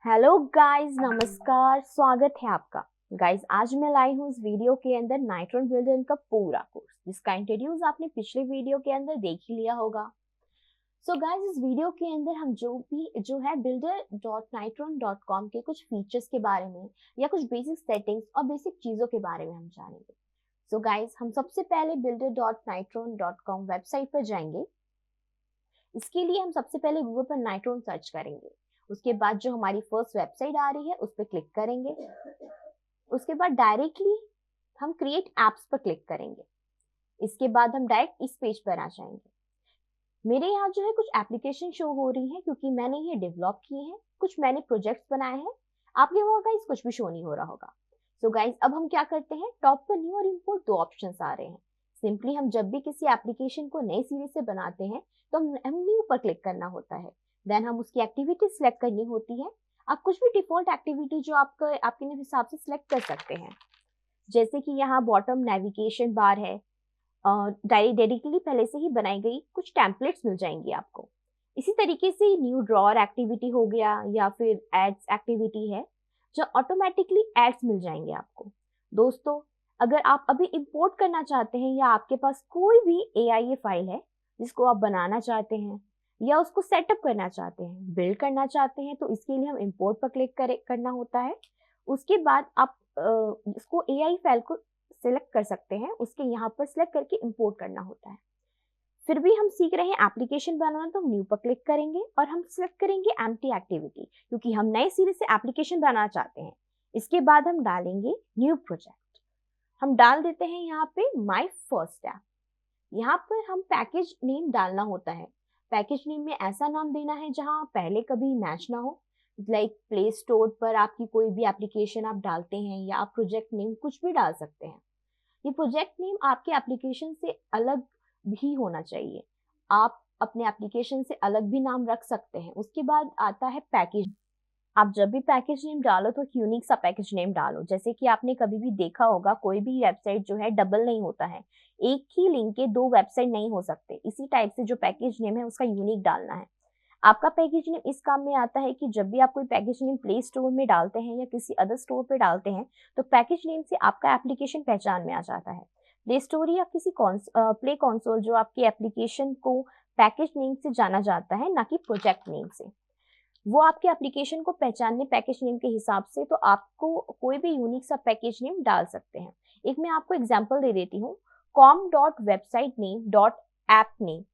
Hello guys, नमस्कार। स्वागत है आपका। गाइस, आज मैं लाई हूँ इस वीडियो के अंदर नाइट्रॉन बिल्डर का पूरा कोर्स, जिसका इंट्रोड्यूस आपने पिछले वीडियो के अंदर देख ही लिया होगा। सो गाइस, इस वीडियो के अंदर हम जो है builder.nitron.com के कुछ फीचर्स के बारे में या कुछ बेसिक सेटिंग्स और बेसिक चीजों के बारे में हम जानेंगे। सो गाइस, हम सबसे पहले builder.nitron.com वेबसाइट पर जाएंगे। इसके लिए हम सबसे पहले गूगल पर नाइट्रॉन सर्च करेंगे। उसके बाद जो हमारी फर्स्ट वेबसाइट आ रही है उस पर क्लिक करेंगे। उसके बाद डायरेक्टली हम क्रिएट एप्स पर क्लिक करेंगे। इसके बाद हम डायरेक्ट इस पेज पर आ जाएंगे। मेरे यहाँ जो है कुछ एप्लीकेशन शो हो रही है क्योंकि मैंने ये डेवलप किए हैं, कुछ मैंने प्रोजेक्ट्स बनाए हैं। आपके वहाँ गाइस कुछ भी शो नहीं हो रहा होगा। सो गाइस, अब हम क्या करते हैं, टॉप पर न्यू और इम्पोर्ट दो ऑप्शंस आ रहे हैं। सिंपली हम जब भी किसी एप्लीकेशन को नई सीरीज से बनाते हैं तो हम न्यू पर क्लिक करना होता है। देन हम उसकी एक्टिविटी सिलेक्ट करनी होती है। आप कुछ भी डिफॉल्ट एक्टिविटी जो आपके हिसाब से सिलेक्ट कर सकते हैं। जैसे कि यहाँ बॉटम नेविगेशन बार है, डायरेक्टली पहले से ही बनाई गई कुछ टेम्पलेट्स मिल जाएंगी आपको। इसी तरीके से न्यू ड्रॉअर एक्टिविटी हो गया या फिर एड्स एक्टिविटी है जो ऑटोमेटिकली एड्स मिल जाएंगे आपको। दोस्तों, अगर आप अभी इंपोर्ट करना चाहते हैं या आपके पास कोई भी AIA फाइल है जिसको आप बनाना चाहते हैं या उसको सेटअप करना चाहते हैं, बिल्ड करना चाहते हैं, तो इसके लिए हम इंपोर्ट पर क्लिक करना होता है। उसके बाद आप इसको AI फाइल को सिलेक्ट कर सकते हैं, उसके यहाँ पर सिलेक्ट करके इंपोर्ट करना होता है। फिर भी हम सीख रहे हैं एप्लीकेशन बनाना, तो हम न्यू पर क्लिक करेंगे और हम सिलेक्ट करेंगे एम्प्टी एक्टिविटी क्योंकि हम नए सिरे से एप्लीकेशन बनाना चाहते हैं। इसके बाद हम डालेंगे न्यू प्रोजेक्ट। हम डाल देते हैं यहाँ पे माय फर्स्ट ऐप। यहाँ पर हम पैकेज नेम डालना होता है। पैकेज नेम में ऐसा नाम देना है जहाँ पहले कभी मैच ना हो। लाइक प्ले स्टोर पर आपकी कोई भी एप्लीकेशन आप डालते हैं या आप प्रोजेक्ट नेम कुछ भी डाल सकते हैं। ये प्रोजेक्ट नेम आपके एप्लीकेशन से अलग भी होना चाहिए। आप अपने एप्लीकेशन से अलग भी नाम रख सकते हैं। उसके बाद आता है पैकेज। आप जब भी पैकेज नेम डालो तो यूनिक सा पैकेज नेम डालो। जैसे कि आपने कभी भी देखा होगा, कोई भी वेबसाइट जो है डबल नहीं होता है, एक ही लिंक के दो वेबसाइट नहीं हो सकते। इसी टाइप से जो पैकेज नेम है उसका यूनिक डालना है। आपका पैकेज नेम इस काम में आता है कि जब भी आप कोई पैकेज नेम प्ले स्टोर में डालते हैं या किसी अदर स्टोर पे डालते हैं तो पैकेज नेम से आपका एप्लीकेशन पहचान में आ जाता है। प्ले स्टोर या किसी प्ले कंसोल जो आपकी एप्लीकेशन को पैकेज नेम से जाना जाता है, ना कि प्रोजेक्ट नेम से। वो आपके एप्लीकेशन को पहचानने पैकेज नेम के हिसाब से, तो आपको कोई भी यूनिक सा पैकेज नेम डाल सकते हैं। एक मैं आपको एग्जांपल दे देती हूँ, com.websitename.appname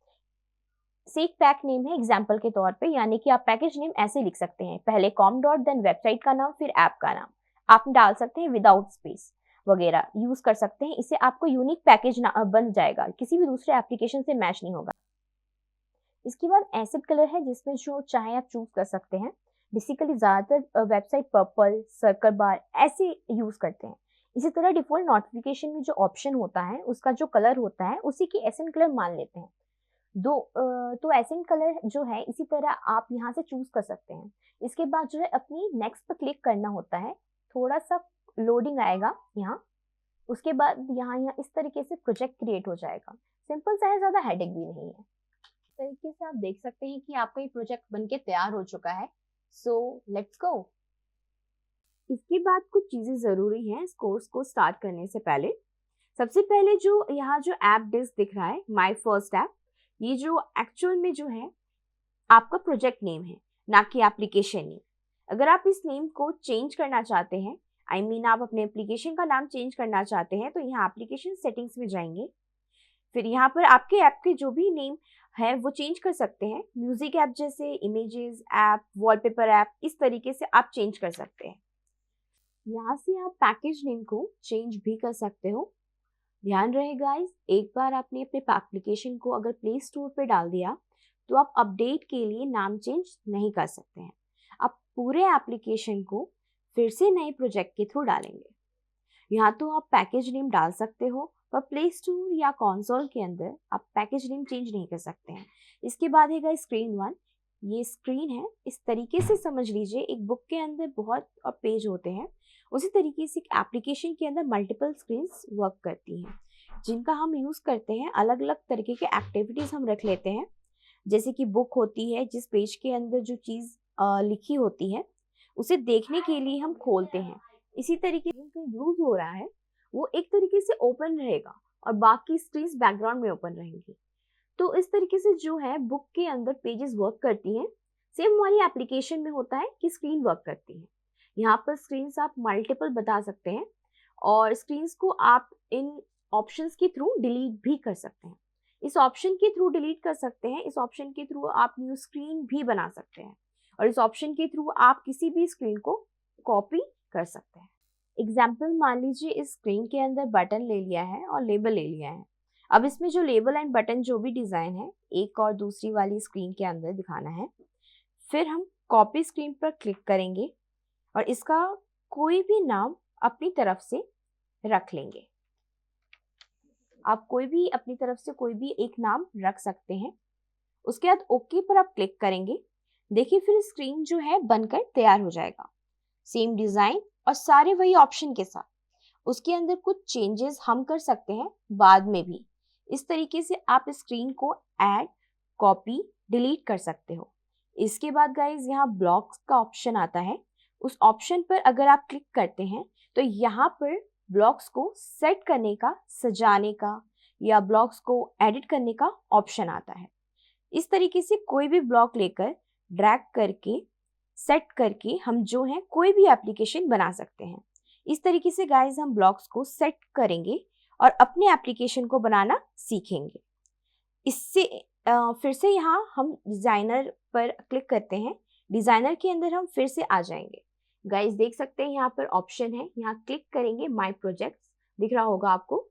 से एक पैक नेम है एग्जाम्पल के तौर पे। यानी कि आप पैकेज नेम ऐसे लिख सकते हैं, पहले कॉम डॉट देन वेबसाइट का नाम फिर ऐप का नाम। आप डाल सकते हैं विदाउट स्पेस वगैरह यूज कर सकते हैं। इससे आपको यूनिक पैकेज बन जाएगा, किसी भी दूसरे एप्लीकेशन से मैच नहीं होगा। इसके बाद एसिड कलर है जिसमें जो चाहे आप चूज कर सकते हैं। बेसिकली ज्यादातर वेबसाइट पर्पल, सर्कल बार ऐसे यूज करते हैं। इसी तरह डिफॉल्ट नोटिफिकेशन में जो ऑप्शन होता है उसका जो कलर होता है उसी की एसेंट कलर मान लेते हैं। तो एसेंट कलर जो है इसी तरह आप यहाँ से चूज कर सकते हैं। इसके बाद जो है अपनी नेक्स्ट पर क्लिक करना होता है। थोड़ा सा लोडिंग आएगा यहाँ। उसके बाद यहाँ इस तरीके से प्रोजेक्ट क्रिएट हो जाएगा। सिंपल सा है, ज्यादा हेडेक भी नहीं है। इस तरीके से आप देख सकते हैं कि आपका ये प्रोजेक्ट बनके तैयार हो चुका है। So let's go. इसके बाद कुछ चीजें जरूरी हैं इस कोर्स को स्टार्ट करने से पहले। सबसे पहले जो यहाँ जो ऐप डिस्क दिख रहा है, माय फर्स्ट ऐप, ये जो एक्चुअल में जो है आपका प्रोजेक्ट नेम है, ना कि एप्लीकेशन नेम। अगर आप इस नेम को चेंज करना चाहते हैं, आप अपने एप्लीकेशन का नाम चेंज करना चाहते हैं, तो यहाँ एप्लीकेशन सेटिंग्स में जाएंगे। फिर यहाँ पर आपके ऐप के जो भी नेम है वो चेंज कर सकते हैं। म्यूजिक ऐप जैसे इमेजेस ऐप, वॉलपेपर ऐप, इस तरीके से आप चेंज कर सकते हैं। यहाँ से आप पैकेज नेम को चेंज भी कर सकते हो। ध्यान रहे गाइस, एक बार आपने अपने एप्लीकेशन को अगर प्ले स्टोर पे डाल दिया तो आप अपडेट के लिए नाम चेंज नहीं कर सकते हैं। आप पूरे एप्लीकेशन को फिर से नए प्रोजेक्ट के थ्रू डालेंगे। यहाँ तो आप पैकेज नेम डाल सकते हो, पर प्ले स्टोर या कंसोल के अंदर आप पैकेज नेम चेंज नहीं कर सकते हैं। इसके बाद है गाइस स्क्रीन 1। ये स्क्रीन है, इस तरीके से समझ लीजिए एक बुक के अंदर बहुत पेज होते हैं, उसी तरीके से एक एप्लीकेशन के अंदर मल्टीपल स्क्रीन्स वर्क करती हैं, जिनका हम यूज करते हैं। अलग अलग तरीके के एक्टिविटीज हम रख लेते हैं। जैसे कि बुक होती है, जिस पेज के अंदर जो चीज लिखी होती है उसे देखने के लिए हम खोलते हैं। इसी तरीके से जो यूज हो रहा है वो एक तरीके से ओपन रहेगा और बाकी स्क्रीन बैकग्राउंड में ओपन रहेंगी। तो इस तरीके से जो है बुक के अंदर पेजेस वर्क करती हैं। सेम हमारी एप्लीकेशन में होता है कि स्क्रीन वर्क करती है। यहाँ पर स्क्रीन्स आप मल्टीपल बता सकते हैं और स्क्रीन्स को आप इन ऑप्शंस के थ्रू डिलीट भी कर सकते हैं। इस ऑप्शन के थ्रू डिलीट कर सकते हैं, इस ऑप्शन के थ्रू आप न्यू स्क्रीन भी बना सकते हैं और इस ऑप्शन के थ्रू आप किसी भी स्क्रीन को कॉपी कर सकते हैं। एग्जाम्पल मान लीजिए इस स्क्रीन के अंदर बटन ले लिया है और लेबल ले लिया है। अब इसमें जो लेबल एंड बटन जो भी डिज़ाइन है एक और दूसरी वाली स्क्रीन के अंदर दिखाना है। फिर हम कॉपी स्क्रीन पर क्लिक करेंगे और इसका कोई भी नाम अपनी तरफ से रख लेंगे। आप कोई भी अपनी तरफ से कोई भी एक नाम रख सकते हैं। उसके बाद ओके पर आप क्लिक करेंगे। देखिए फिर स्क्रीन जो है बनकर तैयार हो जाएगा, सेम डिज़ाइन और सारे वही ऑप्शन के साथ। उसके अंदर कुछ चेंजेस हम कर सकते हैं बाद में भी। इस तरीके से आप स्क्रीन को ऐड, कॉपी, डिलीट कर सकते हो। इसके बाद गाइज यहाँ ब्लॉक्स का ऑप्शन आता है। उस ऑप्शन पर अगर आप क्लिक करते हैं तो यहाँ पर ब्लॉक्स को सेट करने का, सजाने का या ब्लॉक्स को एडिट करने का ऑप्शन आता है। इस तरीके से कोई भी ब्लॉक लेकर ड्रैग करके सेट करके हम जो है कोई भी एप्लीकेशन बना सकते हैं। इस तरीके से गाइज हम ब्लॉक्स को सेट करेंगे और अपने एप्लीकेशन को बनाना सीखेंगे। इससे फिर से यहाँ हम डिज़ाइनर पर क्लिक करते हैं। डिज़ाइनर के अंदर हम फिर से आ जाएंगे। गाइज देख सकते हैं यहाँ पर ऑप्शन है, यहाँ क्लिक करेंगे। माय प्रोजेक्ट्स दिख रहा होगा आपको,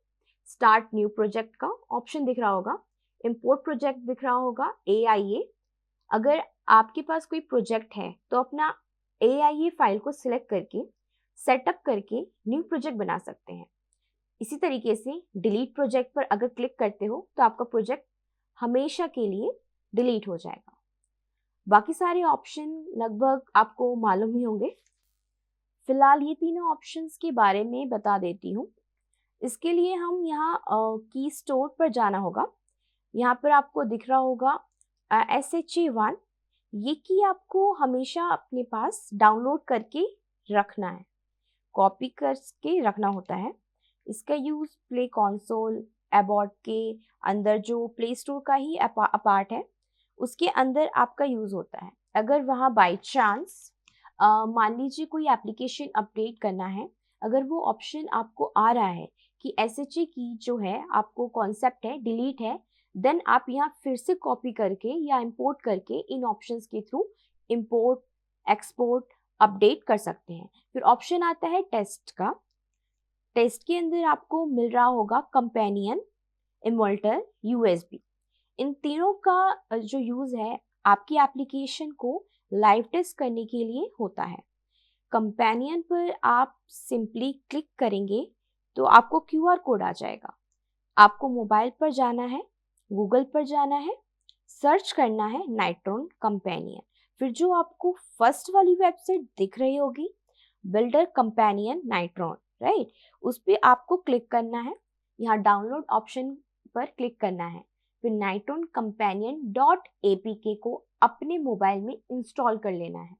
स्टार्ट न्यू प्रोजेक्ट का ऑप्शन दिख रहा होगा, इंपोर्ट प्रोजेक्ट दिख रहा होगा, AIA। अगर आपके पास कोई प्रोजेक्ट है तो अपना AIA फाइल को सिलेक्ट करके सेटअप करके न्यू प्रोजेक्ट बना सकते हैं। इसी तरीके से डिलीट प्रोजेक्ट पर अगर क्लिक करते हो तो आपका प्रोजेक्ट हमेशा के लिए डिलीट हो जाएगा। बाकी सारे ऑप्शन लगभग आपको मालूम ही होंगे। फिलहाल ये तीनों ऑप्शंस के बारे में बता देती हूँ। इसके लिए हम यहाँ की स्टोर पर जाना होगा। यहाँ पर आपको दिख रहा होगा SHA1। ये की आपको हमेशा अपने पास डाउनलोड करके रखना है, कॉपी करके रखना होता है। इसका यूज़ प्ले कंसोल, एबॉट के अंदर जो प्ले स्टोर का ही अपार्ट है उसके अंदर आपका यूज़ होता है। अगर वहाँ बाई चांस मान लीजिए कोई एप्लीकेशन अपडेट करना है, अगर वो ऑप्शन आपको आ रहा है कि SHA की जो है आपको कॉन्सेप्ट है डिलीट है, देन आप यहाँ फिर से कॉपी करके या इंपोर्ट करके इन ऑप्शंस के थ्रू इंपोर्ट, एक्सपोर्ट, अपडेट कर सकते हैं। फिर ऑप्शन आता है टेस्ट का। टेस्ट के अंदर आपको मिल रहा होगा कंपेनियन, इमोल्टर, USB। इन तीनों का जो यूज़ है आपकी एप्लीकेशन को लाइव टेस्ट करने के लिए होता है। कंपेनियन पर आप सिंपली क्लिक करेंगे तो आपको QR कोड आ जाएगा। आपको मोबाइल पर जाना है, गूगल पर जाना है, सर्च करना है नाइट्रॉन कंपेनियन। फिर जो आपको फर्स्ट वाली वेबसाइट दिख रही होगी बिल्डर कंपेनियन नाइट्रॉन, राइट, उस पर आपको क्लिक करना है। यहाँ डाउनलोड ऑप्शन पर क्लिक करना है। फिर नाइट्रॉन कंपेनियन .apk को अपने मोबाइल में इंस्टॉल कर लेना है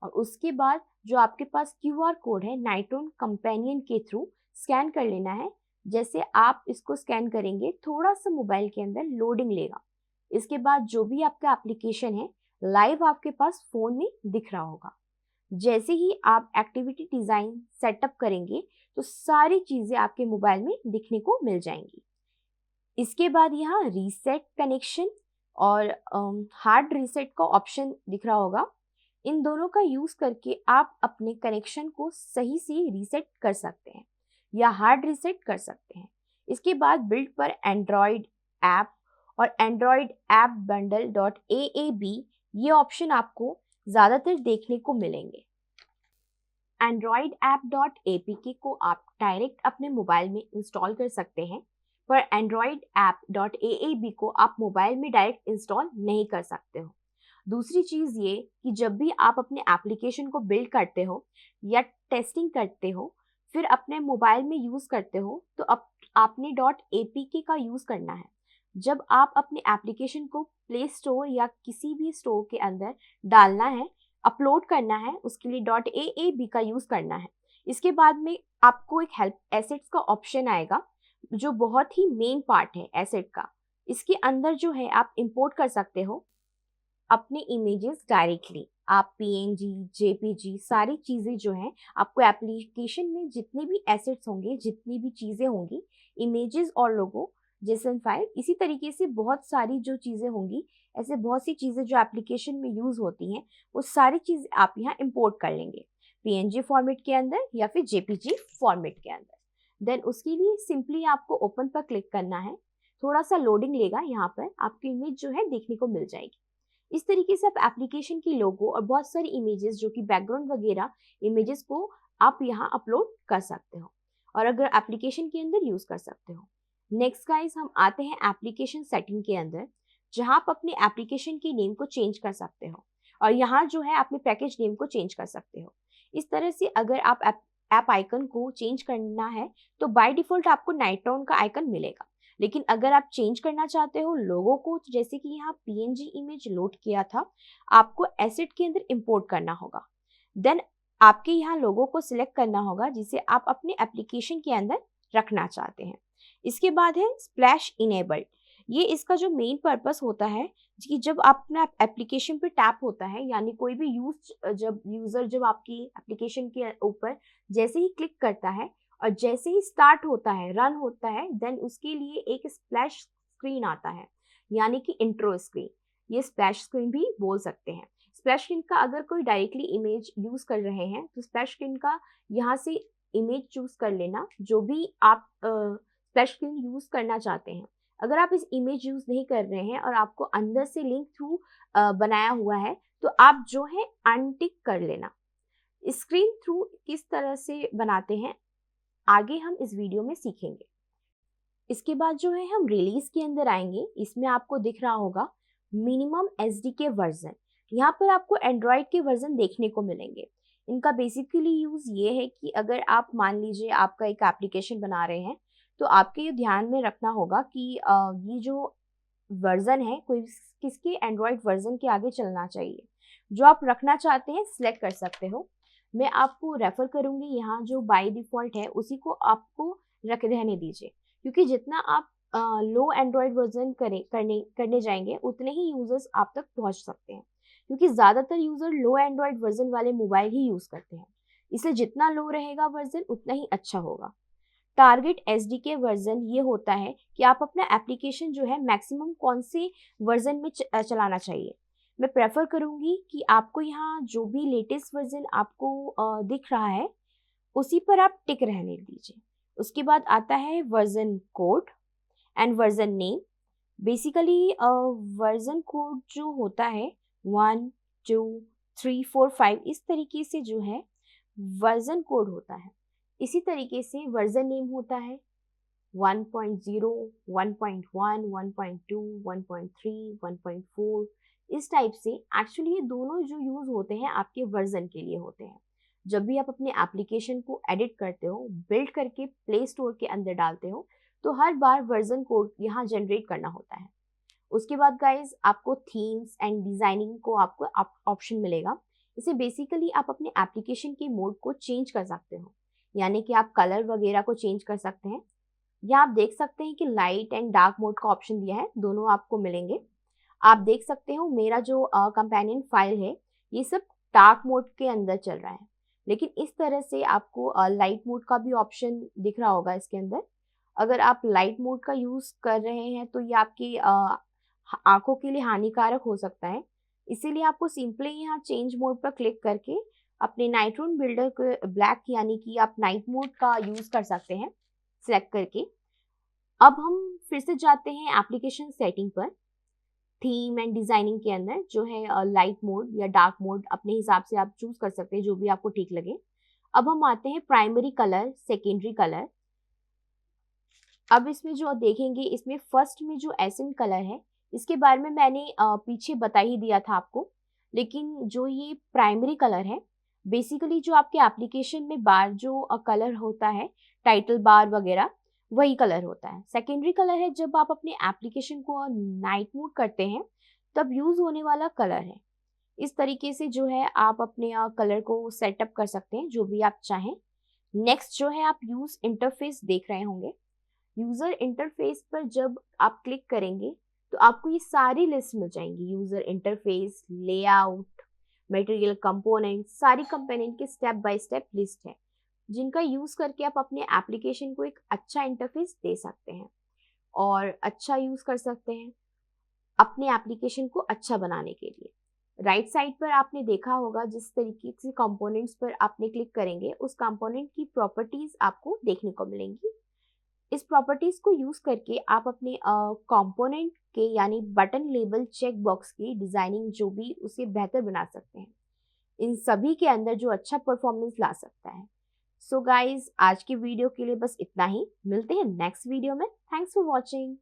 और उसके बाद जो आपके पास QR कोड है नाइट्रॉन कंपेनियन के थ्रू स्कैन कर लेना है। जैसे आप इसको स्कैन करेंगे थोड़ा सा मोबाइल के अंदर लोडिंग लेगा। इसके बाद जो भी आपका एप्लीकेशन है लाइव आपके पास फ़ोन में दिख रहा होगा। जैसे ही आप एक्टिविटी डिज़ाइन सेटअप करेंगे तो सारी चीज़ें आपके मोबाइल में दिखने को मिल जाएंगी। इसके बाद यहाँ रीसेट कनेक्शन और हार्ड रीसेट का ऑप्शन दिख रहा होगा। इन दोनों का यूज़ करके आप अपने कनेक्शन को सही से रीसेट कर सकते हैं या हार्ड रीसेट कर सकते हैं। इसके बाद बिल्ड पर एंड्रॉयड ऐप और एंड्रॉयड ऐप बंडल .aab ये ऑप्शन आपको ज़्यादातर देखने को मिलेंगे। एंड्रॉयड ऐप .apk को आप डायरेक्ट अपने मोबाइल में इंस्टॉल कर सकते हैं, पर एंड्रॉयड ऐप .aab को आप मोबाइल में डायरेक्ट इंस्टॉल नहीं कर सकते हो। दूसरी चीज़ ये कि जब भी आप अपने एप्लीकेशन को बिल्ड करते हो या टेस्टिंग करते हो फिर अपने मोबाइल में यूज़ करते हो तो आपने .apk का यूज़ करना है। जब आप अपने एप्लीकेशन को प्ले स्टोर या किसी भी स्टोर के अंदर डालना है अपलोड करना है उसके लिए .aab का यूज करना है। इसके बाद में आपको एक हेल्प एसेट्स का ऑप्शन आएगा जो बहुत ही मेन पार्ट है एसेट का। इसके अंदर जो है आप इंपोर्ट कर सकते हो अपने इमेजेस डायरेक्टली। आप पीएनजी, जेपीजी सारी चीजें जो हैं आपको एप्लीकेशन में जितने भी एसेट्स होंगे, जितनी भी चीजें होंगी, इमेजेस और लोगो, जेसन फाइल, इसी तरीके से बहुत सारी जो चीजें होंगी, ऐसे बहुत सी चीजें जो एप्लीकेशन में यूज होती हैं, वो सारी चीजें आप यहाँ इंपोर्ट कर लेंगे पीएनजी फॉर्मेट के अंदर या फिर जेपीजी फॉर्मेट के अंदर। देन उसके लिए सिंपली आपको ओपन पर क्लिक करना है। थोड़ा सा लोडिंग लेगा, यहाँ पर आपकी इमेज जो है देखने को मिल जाएगी। इस तरीके से आप एप्लीकेशन की लोगो और बहुत सारी इमेजेस जो कि बैकग्राउंड वगैरह इमेजेस को आप यहाँ अपलोड कर सकते हो और अगर एप्लीकेशन के अंदर यूज कर सकते हो। नेक्स्ट गाइस हम आते हैं एप्लीकेशन सेटिंग के अंदर, जहां आप अपने एप्लीकेशन के नेम को चेंज कर सकते हो और यहाँ जो है अपने पैकेज नेम को चेंज कर सकते हो। इस तरह से अगर आप ऐप आइकन को चेंज करना है तो बाय डिफॉल्ट आपको नाइट्रॉन का आइकन मिलेगा, लेकिन अगर आप चेंज करना चाहते हो लोगो को, तो जैसे कि यहाँ पीएनजी इमेज लोड किया था, आपको एसेट के अंदर इंपोर्ट करना होगा। देन आपके यहाँ लोगो को सिलेक्ट करना होगा जिसे आप अपने एप्लीकेशन के अंदर रखना चाहते हैं। इसके बाद है स्प्लैश इनेबल्ड। ये इसका जो मेन पर्पस होता है कि जब आप अपना एप्लीकेशन पे टैप होता है, यानी कोई भी यूजर जब आपकी एप्लीकेशन के ऊपर जैसे ही क्लिक करता है और जैसे ही स्टार्ट होता है, रन होता है, देन उसके लिए एक स्प्लैश स्क्रीन आता है, यानी कि इंट्रो स्क्रीन। ये स्प्लैश स्क्रीन भी बोल सकते हैं। स्प्लैश स्क्रीन का अगर कोई डायरेक्टली इमेज यूज कर रहे हैं तो स्प्लैश स्क्रीन का यहाँ से इमेज चूज कर लेना, जो भी आप स्प्लैश स्क्रीन यूज करना चाहते हैं। अगर आप इस इमेज यूज नहीं कर रहे हैं और आपको अंदर से लिंक थ्रू बनाया हुआ है तो आप जो है अनटिक कर लेना। स्क्रीन थ्रू किस तरह से बनाते हैं आगे हम इस वीडियो में सीखेंगे। इसके बाद जो है हम रिलीज के अंदर आएंगे। इसमें आपको दिख रहा होगा मिनिमम एसडीके वर्जन। यहाँ पर आपको एंड्रॉयड के वर्जन देखने को मिलेंगे। इनका बेसिकली यूज ये है कि अगर आप मान लीजिए आपका एक एप्लीकेशन बना रहे हैं तो आपके ये ध्यान में रखना होगा कि ये जो वर्जन है कोई किसके एंड्रॉयड वर्जन के आगे चलना चाहिए। जो आप रखना चाहते हैं सिलेक्ट कर सकते हो। मैं आपको रेफर करूंगी, यहाँ जो बाय डिफॉल्ट है उसी को आपको रहने दीजिए, क्योंकि जितना आप लो एंड्रॉयड वर्जन करने जाएंगे उतने ही यूजर्स आप तक पहुंच सकते हैं, क्योंकि ज़्यादातर यूजर लो एंड्रॉयड वर्जन वाले मोबाइल ही यूज़ करते हैं। इसलिए जितना लो रहेगा वर्जन उतना ही अच्छा होगा। टारगेट एसडीके वर्जन ये होता है कि आप अपना एप्लीकेशन जो है मैक्सिमम कौन से वर्जन में चलाना चाहिए। मैं प्रेफर करूंगी कि आपको यहाँ जो भी लेटेस्ट वर्जन आपको दिख रहा है उसी पर आप टिक रहने दीजिए। उसके बाद आता है version code and version name. Basically version code जो होता है 1, 2, 3, 4, 5 इस तरीके से जो है वर्जन कोड होता है। इसी तरीके से वर्जन नेम होता है 1.0, 1.1, 1.2, 1.3, 1.4 इस टाइप से। एक्चुअली ये दोनों जो यूज होते हैं आपके वर्जन के लिए होते हैं। जब भी आप अपने एप्लीकेशन को एडिट करते हो, बिल्ड करके प्ले स्टोर के अंदर डालते हो, तो हर बार वर्जन कोड यहाँ जनरेट करना होता है। उसके बाद गाइज आपको थीम्स एंड डिजाइनिंग को आपको ऑप्शन मिलेगा। इसे बेसिकली आप अपने एप्लीकेशन के मोड को चेंज कर सकते हो, यानी कि आप कलर वगैरह को चेंज कर सकते हैं। यहाँ आप देख सकते हैं कि लाइट एंड डार्क मोड का ऑप्शन दिया है, दोनों आपको मिलेंगे। आप देख सकते हो मेरा जो कंपेनियन फाइल है ये सब डार्क मोड के अंदर चल रहा है, लेकिन इस तरह से आपको लाइट मोड का भी ऑप्शन दिख रहा होगा इसके अंदर। अगर आप लाइट मोड का यूज कर रहे हैं तो ये आपकी आंखों के लिए हानिकारक हो सकता है, इसीलिए आपको सिंपली यहाँ चेंज मोड पर क्लिक करके अपने नाइट्रोन बिल्डर को ब्लैक यानी कि आप नाइट मोड का यूज कर सकते हैं सिलेक्ट करके। अब हम फिर से जाते हैं एप्लीकेशन सेटिंग पर। थीम एंड डिजाइनिंग के अंदर जो है लाइट मोड या डार्क मोड अपने हिसाब से आप चूज कर सकते हैं, जो भी आपको ठीक लगे। अब हम आते हैं प्राइमरी कलर, सेकेंडरी कलर। अब इसमें जो देखेंगे इसमें फर्स्ट में जो एसेंट कलर है इसके बारे में मैंने पीछे बता ही दिया था आपको, लेकिन जो ये प्राइमरी कलर है बेसिकली जो आपके एप्लीकेशन में बार जो कलर होता है, टाइटल बार वगैरह, वही कलर होता है। सेकेंडरी कलर है जब आप अपने एप्लीकेशन को नाइट मोड करते हैं तब यूज होने वाला कलर है। इस तरीके से जो है आप अपने कलर को सेटअप कर सकते हैं जो भी आप चाहें। नेक्स्ट जो है आप यूज इंटरफेस देख रहे होंगे। यूजर इंटरफेस पर जब आप क्लिक करेंगे तो आपको ये सारी लिस्ट मिल जाएंगी। User interface, layout, material component, सारी कंपोनेंट की स्टेप बाय स्टेप लिस्ट है जिनका यूज करके आप अपने एप्लीकेशन को एक अच्छा इंटरफेस दे सकते हैं और अच्छा यूज कर सकते हैं अपने एप्लीकेशन को अच्छा बनाने के लिए। राइट साइड पर आपने देखा होगा जिस तरीके से कंपोनेंट्स पर आपने क्लिक करेंगे उस कंपोनेंट की प्रॉपर्टीज आपको देखने को मिलेंगी। इस प्रॉपर्टीज को यूज करके आप अपने कंपोनेंट के यानी बटन, लेबल, चेक बॉक्स की डिजाइनिंग जो भी उसे बेहतर बना सकते हैं। इन सभी के अंदर जो अच्छा परफॉर्मेंस ला सकता है। सो गाइज, आज की वीडियो के लिए बस इतना ही। मिलते हैं नेक्स्ट वीडियो में। Thanks for watching.